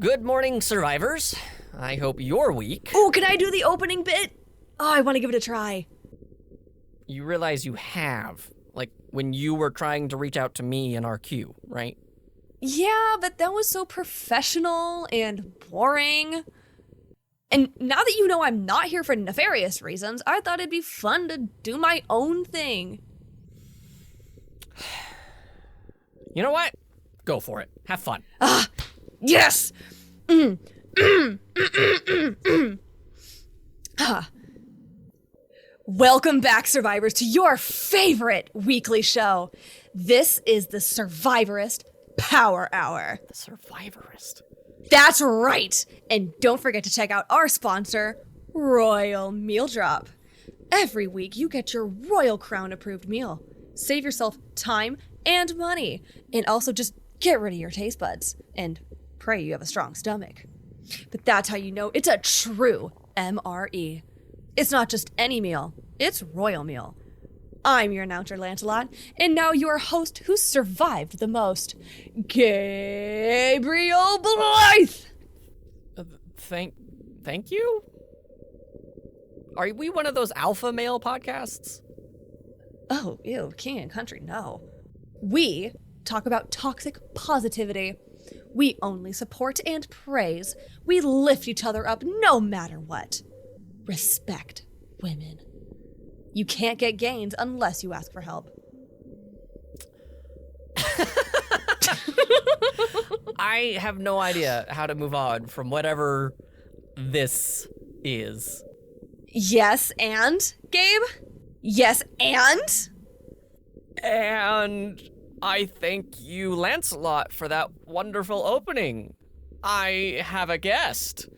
Good morning, survivors. I hope your week... Oh, can I do the opening bit? Oh, I want to give it a try. You realize you have, like, when you were trying to reach out to me in our queue, right? Yeah, but that was so professional and boring. And now that you know I'm not here for nefarious reasons, I thought it'd be fun to do my own thing. You know what? Go for it. Have fun. Yes! Welcome back, survivors, to your favorite weekly show. This is the Survivorist Power Hour. The Survivorist. That's right! And don't forget to check out our sponsor, Royal Meal Drop. Every week, you get your Royal Crown approved meal. Save yourself time and money. And also just get rid of your taste buds. And pray you have a strong stomach. But that's how you know it's a true MRE. It's not just any meal, it's Royal Meal. I'm your announcer, Lancelot, and now your host who survived the most, Gabriel Blythe! Thank you? Are we one of those alpha male podcasts? Oh, ew, king and country, no. We talk about toxic positivity. We only support and praise. We lift each other up no matter what. Respect women. You can't get gains unless you ask for help. I have no idea how to move on from whatever this is. Yes, and, Gabe? Yes, and? And I thank you, Lancelot, for that wonderful opening. I have a guest.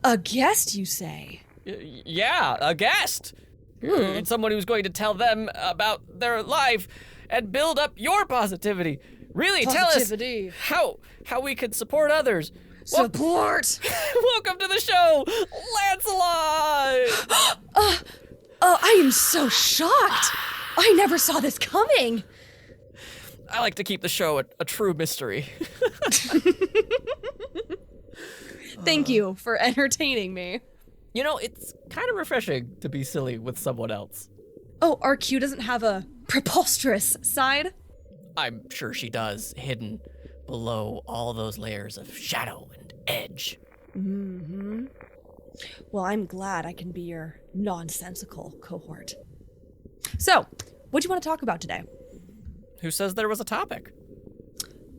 A guest, you say? Yeah, a guest. It's someone who's going to tell them about their life and build up your positivity. Really, Positivity. tell us how we can support others. Support! Welcome to the show, Lancelot! I am so shocked. I never saw this coming. I like to keep the show a true mystery. Thank you for entertaining me. You know, it's kind of refreshing to be silly with someone else. Oh, our Q doesn't have a preposterous side? I'm sure she does, hidden below all those layers of shadow and edge. Mm-hmm. Well, I'm glad I can be your nonsensical cohort. So, what do you want to talk about today? Who says there was a topic?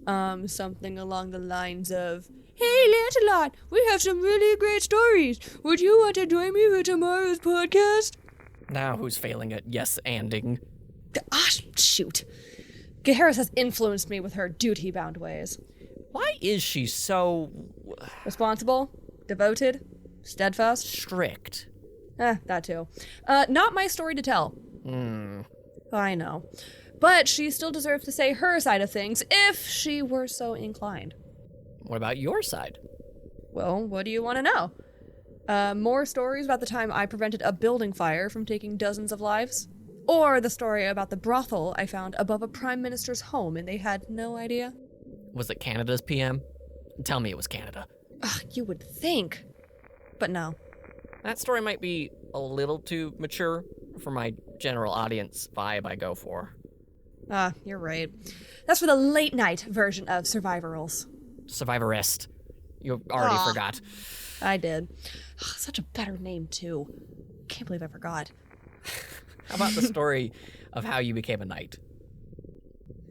Something along the lines of, "Hey, Lancelot, we have some really great stories. Would you want to join me for tomorrow's podcast?" Now who's failing at yes-anding? Shoot. Gaheris has influenced me with her duty-bound ways. Why is she so... Responsible, devoted, steadfast. strict? That too. Not my story to tell. I know. But she still deserves to say her side of things if she were so inclined. What about your side? Well, what do you want to know? More stories about the time I prevented a building fire from taking dozens of lives? Or the story about the brothel I found above a prime minister's home and they had no idea? Was it Canada's PM? Tell me it was Canada. You would think. But no. That story might be a little too mature for my general audience vibe I go for. You're right. That's for the late night version of Survivorals. Survivorist. You already forgot. I did. Such a better name, too. Can't believe I forgot. How about the story of how you became a knight?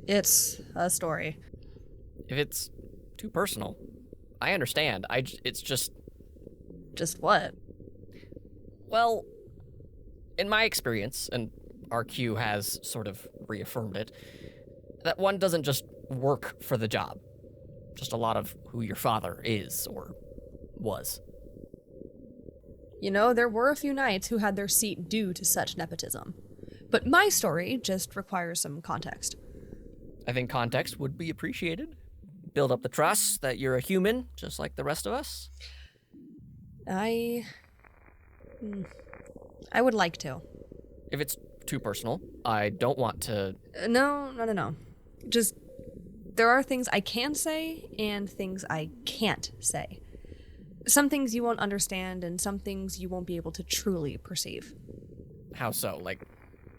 It's a story. If it's too personal, I understand. It's just... Just what? Well, in my experience, and RQ has sort of reaffirmed it, that one doesn't just work for the job. Just a lot of who your father is or was. You know, there were a few knights who had their seat due to such nepotism. But my story just requires some context. I think context would be appreciated. Build up the trust that you're a human, just like the rest of us. I would like to. If it's too personal, I don't want to... No. Just There are things I can say and things I can't say. Some things you won't understand and some things you won't be able to truly perceive. How so? Like,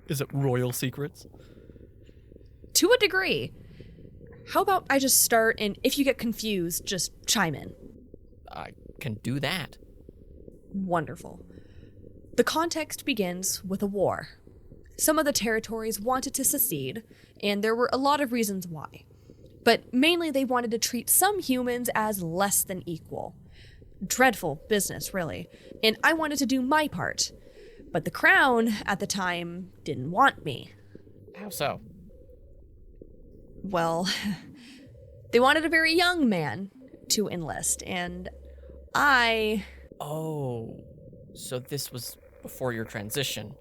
is it royal secrets? To a degree. How about I just start, and if you get confused, just chime in. I can do that. Wonderful. The context begins with a war. Some of the territories wanted to secede, and there were a lot of reasons why. But mainly they wanted to treat some humans as less than equal. Dreadful business, really. And I wanted to do my part. But the crown, at the time, didn't want me. How so? Well, they wanted a very young man to enlist, and I... Oh, so this was before your transition.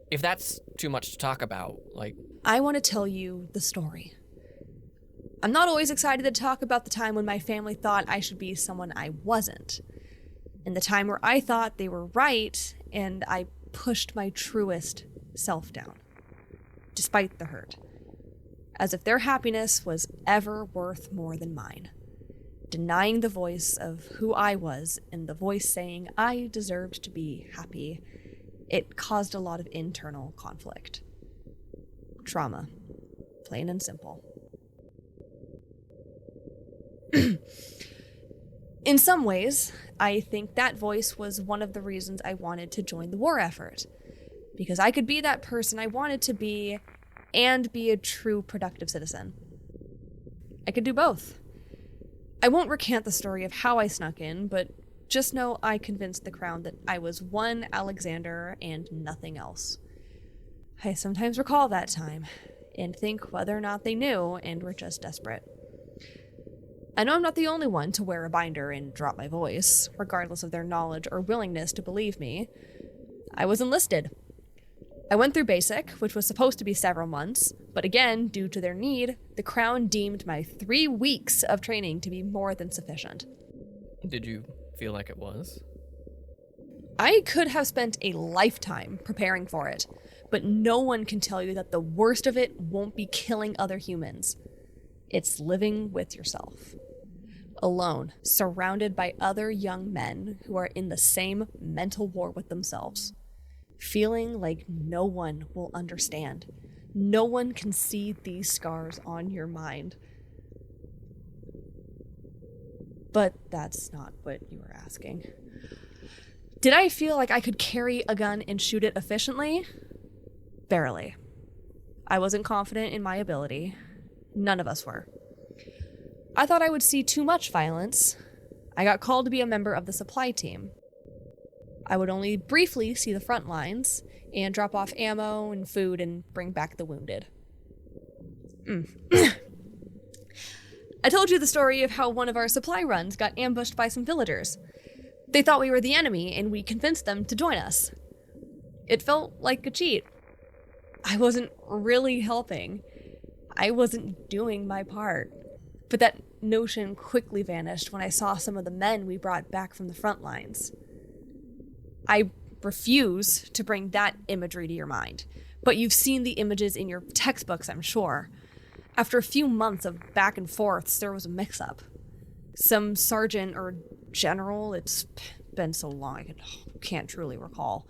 If that's too much to talk about, like... I want to tell you the story. I'm not always excited to talk about the time when my family thought I should be someone I wasn't. And the time where I thought they were right, and I pushed my truest self down. Despite the hurt. As if their happiness was ever worth more than mine. Denying the voice of who I was and the voice saying I deserved to be happy, it caused a lot of internal conflict. Trauma. Plain and simple. In some ways, I think that voice was one of the reasons I wanted to join the war effort. Because I could be that person I wanted to be and be a true productive citizen. I could do both. I won't recant the story of how I snuck in, but just know I convinced the crown that I was one Alexander and nothing else. I sometimes recall that time and think whether or not they knew and were just desperate. I know I'm not the only one to wear a binder and drop my voice, regardless of their knowledge or willingness to believe me. I was enlisted. I went through basic, which was supposed to be several months, but again, due to their need, the crown deemed my 3 weeks of training to be more than sufficient. Did you feel like it was? I could have spent a lifetime preparing for it, but no one can tell you that the worst of it won't be killing other humans. It's living with yourself. Alone, surrounded by other young men who are in the same mental war with themselves. Feeling like no one will understand. No one can see these scars on your mind. But that's not what you were asking. Did I feel like I could carry a gun and shoot it efficiently? Barely. I wasn't confident in my ability. None of us were. I thought I would see too much violence. I got called to be a member of the supply team. I would only briefly see the front lines and drop off ammo and food and bring back the wounded. I told you the story of how one of our supply runs got ambushed by some villagers. They thought we were the enemy and we convinced them to join us. It felt like a cheat. I wasn't really helping. I wasn't doing my part. But that notion quickly vanished when I saw some of the men we brought back from the front lines. I refuse to bring that imagery to your mind, but you've seen the images in your textbooks, I'm sure. After a few months of back and forths, there was a mix-up. Some sergeant or general, it's been so long I can't truly recall,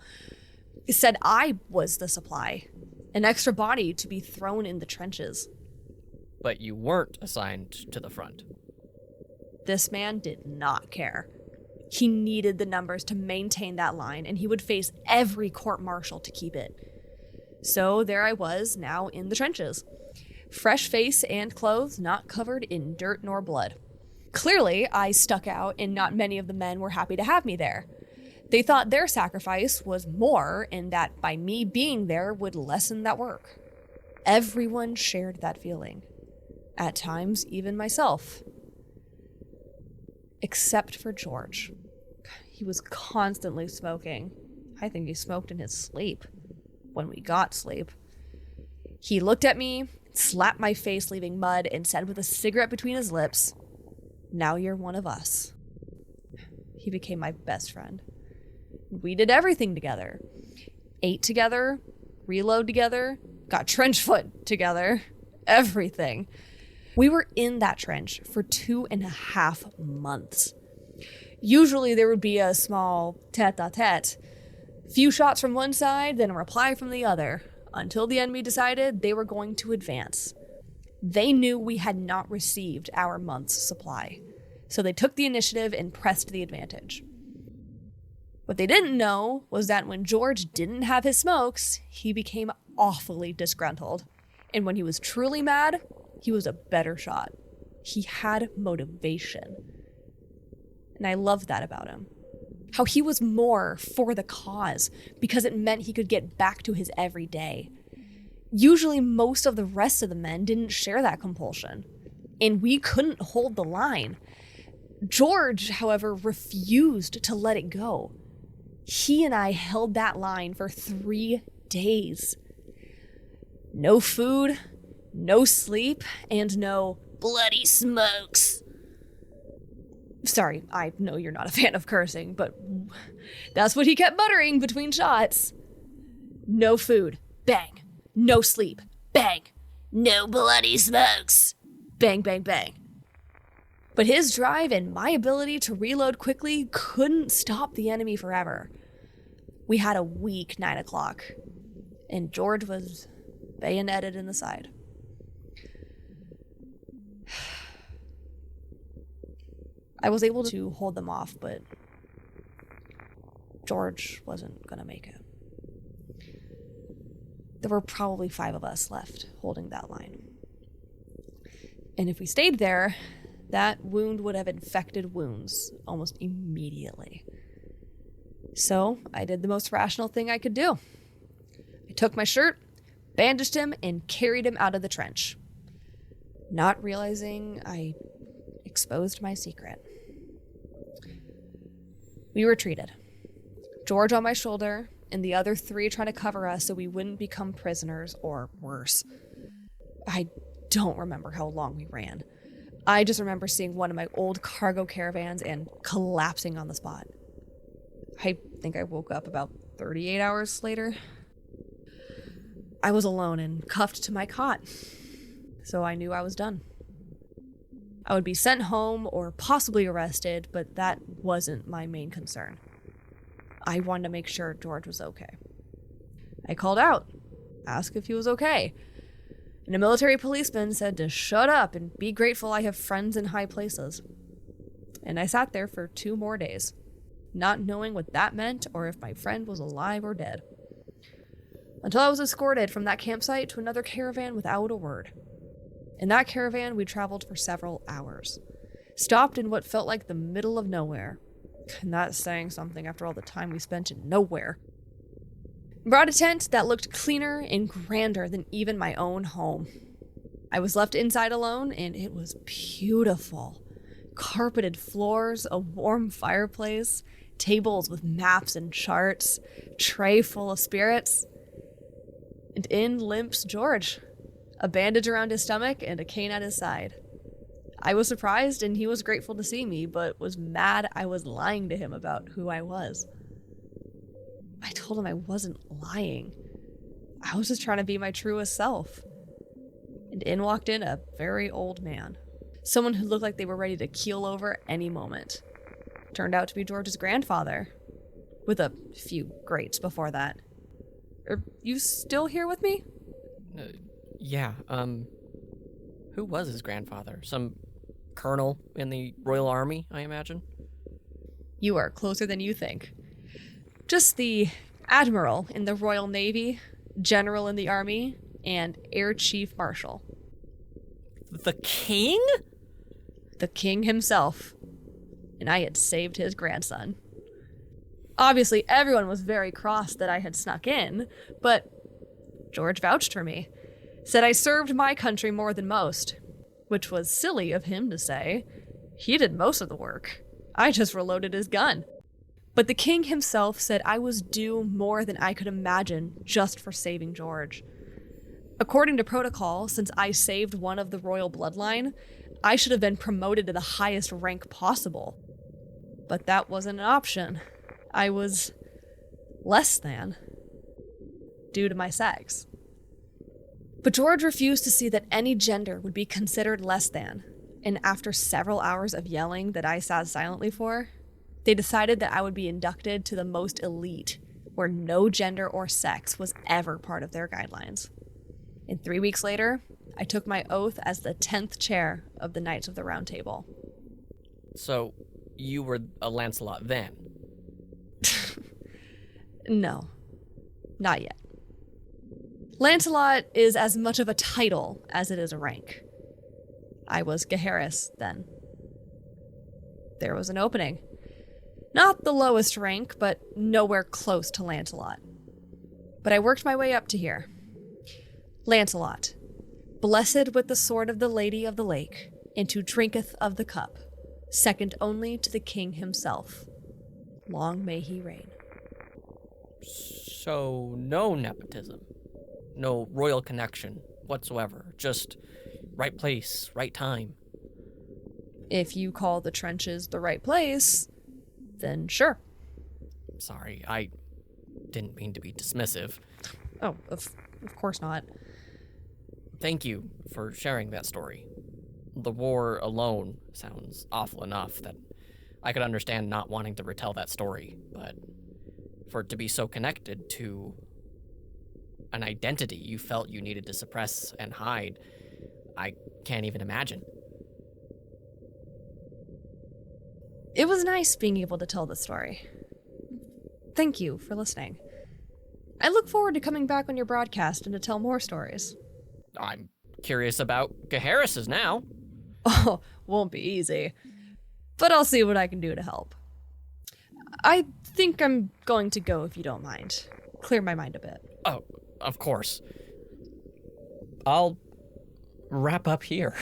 said I was the supply, an extra body to be thrown in the trenches. But you weren't assigned to the front. This man did not care. He needed the numbers to maintain that line, and he would face every court-martial to keep it. So there I was, now in the trenches. Fresh face and clothes, not covered in dirt nor blood. Clearly, I stuck out, and not many of the men were happy to have me there. They thought their sacrifice was more, and that by me being there would lessen that work. Everyone shared that feeling. At times, even myself. Except for George. He was constantly smoking. I think he smoked in his sleep. When we got sleep. He looked at me, slapped my face leaving mud, and said with a cigarette between his lips, "Now you're one of us." He became my best friend. We did everything together. Ate together, reload together, got trench foot together, everything. We were in that trench for 2.5 months. Usually there would be a small tete-a-tete, few shots from one side, then a reply from the other, until the enemy decided they were going to advance. They knew we had not received our month's supply, so they took the initiative and pressed the advantage. What they didn't know was that when George didn't have his smokes, he became awfully disgruntled. And when he was truly mad, he was a better shot. He had motivation. And I loved that about him. How he was more for the cause because it meant he could get back to his everyday. Usually most of the rest of the men didn't share that compulsion, and we couldn't hold the line. George, however, refused to let it go. He and I held that line for 3 days. No food, no sleep, and no bloody smokes. Sorry, I know you're not a fan of cursing, but that's what he kept muttering between shots. No food, bang. No sleep, bang. No bloody smokes, bang, bang, bang. But his drive and my ability to reload quickly couldn't stop the enemy forever. We had a weak 9 o'clock, and George was bayoneted in the side. I was able to hold them off, but George wasn't gonna make it. There were probably 5 of us left holding that line. And if we stayed there, that wound would have infected wounds almost immediately. So I did the most rational thing I could do. I took my shirt, bandaged him, and carried him out of the trench, not realizing I exposed my secret. We retreated. George on my shoulder, and the other 3 trying to cover us so we wouldn't become prisoners or worse. I don't remember how long we ran. I just remember seeing one of my old cargo caravans and collapsing on the spot. I think I woke up about 38 hours later. I was alone and cuffed to my cot, so I knew I was done. I would be sent home or possibly arrested, but that wasn't my main concern. I wanted to make sure George was okay. I called out, asked if he was okay, and a military policeman said to shut up and be grateful I have friends in high places. And I sat there for 2 more days, not knowing what that meant or if my friend was alive or dead, until I was escorted from that campsite to another caravan without a word. In that caravan, we traveled for several hours, stopped in what felt like the middle of nowhere, and that's saying something after all the time we spent in nowhere. Brought a tent that looked cleaner and grander than even my own home. I was left inside alone, and it was beautiful. Carpeted floors, a warm fireplace, tables with maps and charts, tray full of spirits. And in limps George, a bandage around his stomach and a cane at his side. I was surprised and he was grateful to see me, but was mad I was lying to him about who I was. I told him I wasn't lying. I was just trying to be my truest self. And in walked in a very old man. Someone who looked like they were ready to keel over any moment. Turned out to be George's grandfather, with a few greats before that. Are you still here with me? Yeah, who was his grandfather? Some colonel in the Royal Army, I imagine? You are closer than you think. Just the admiral in the Royal Navy, general in the Army, and Air Chief Marshal. The king? The king himself. And I had saved his grandson. Obviously, everyone was very cross that I had snuck in, but George vouched for me. Said I served my country more than most, which was silly of him to say. He did most of the work. I just reloaded his gun. But the king himself said I was due more than I could imagine just for saving George. According to protocol, since I saved one of the royal bloodline, I should have been promoted to the highest rank possible. But that wasn't an option. I was less than, due to my sex. But George refused to see that any gender would be considered less than, and after several hours of yelling that I sat silently for, they decided that I would be inducted to the most elite, where no gender or sex was ever part of their guidelines. And 3 weeks later, I took my oath as the 10th chair of the Knights of the Round Table. So, you were a Lancelot then? No, not yet. Lancelot is as much of a title as it is a rank. I was Gaheris then. There was an opening. Not the lowest rank, but nowhere close to Lancelot. But I worked my way up to here. Lancelot, blessed with the sword of the Lady of the Lake, and who drinketh of the cup, second only to the king himself. Long may he reign. So, no nepotism. No royal connection whatsoever. Just right place, right time. If you call the trenches the right place, then sure. Sorry, I didn't mean to be dismissive. Oh, of course not. Thank you for sharing that story. The war alone sounds awful enough that I could understand not wanting to retell that story, but for it to be so connected to an identity you felt you needed to suppress and hide, I can't even imagine. It was nice being able to tell the story. Thank you for listening. I look forward to coming back on your broadcast and to tell more stories. I'm curious about Gaheris's now. Oh, won't be easy. But I'll see what I can do to help. I think I'm going to go if you don't mind. Clear my mind a bit. Oh, of course. I'll wrap up here.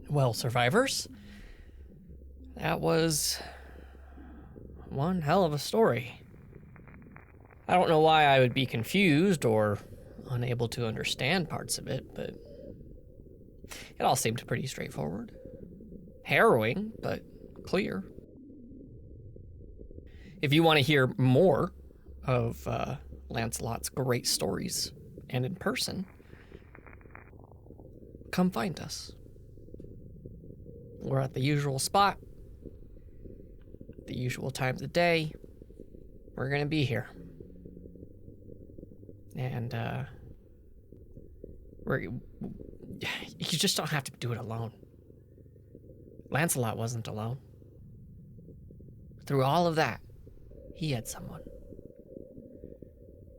Well, survivors, that was one hell of a story. I don't know why I would be confused or unable to understand parts of it, but it all seemed pretty straightforward. Harrowing, but clear. If you want to hear more of Lancelot's great stories and in person, come find us. We're at the usual spot, the usual time of the day. We're going to be here. And, you just don't have to do it alone. Lancelot wasn't alone. Through all of that, he had someone.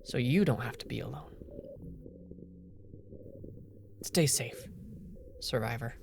So you don't have to be alone. Stay safe, survivor.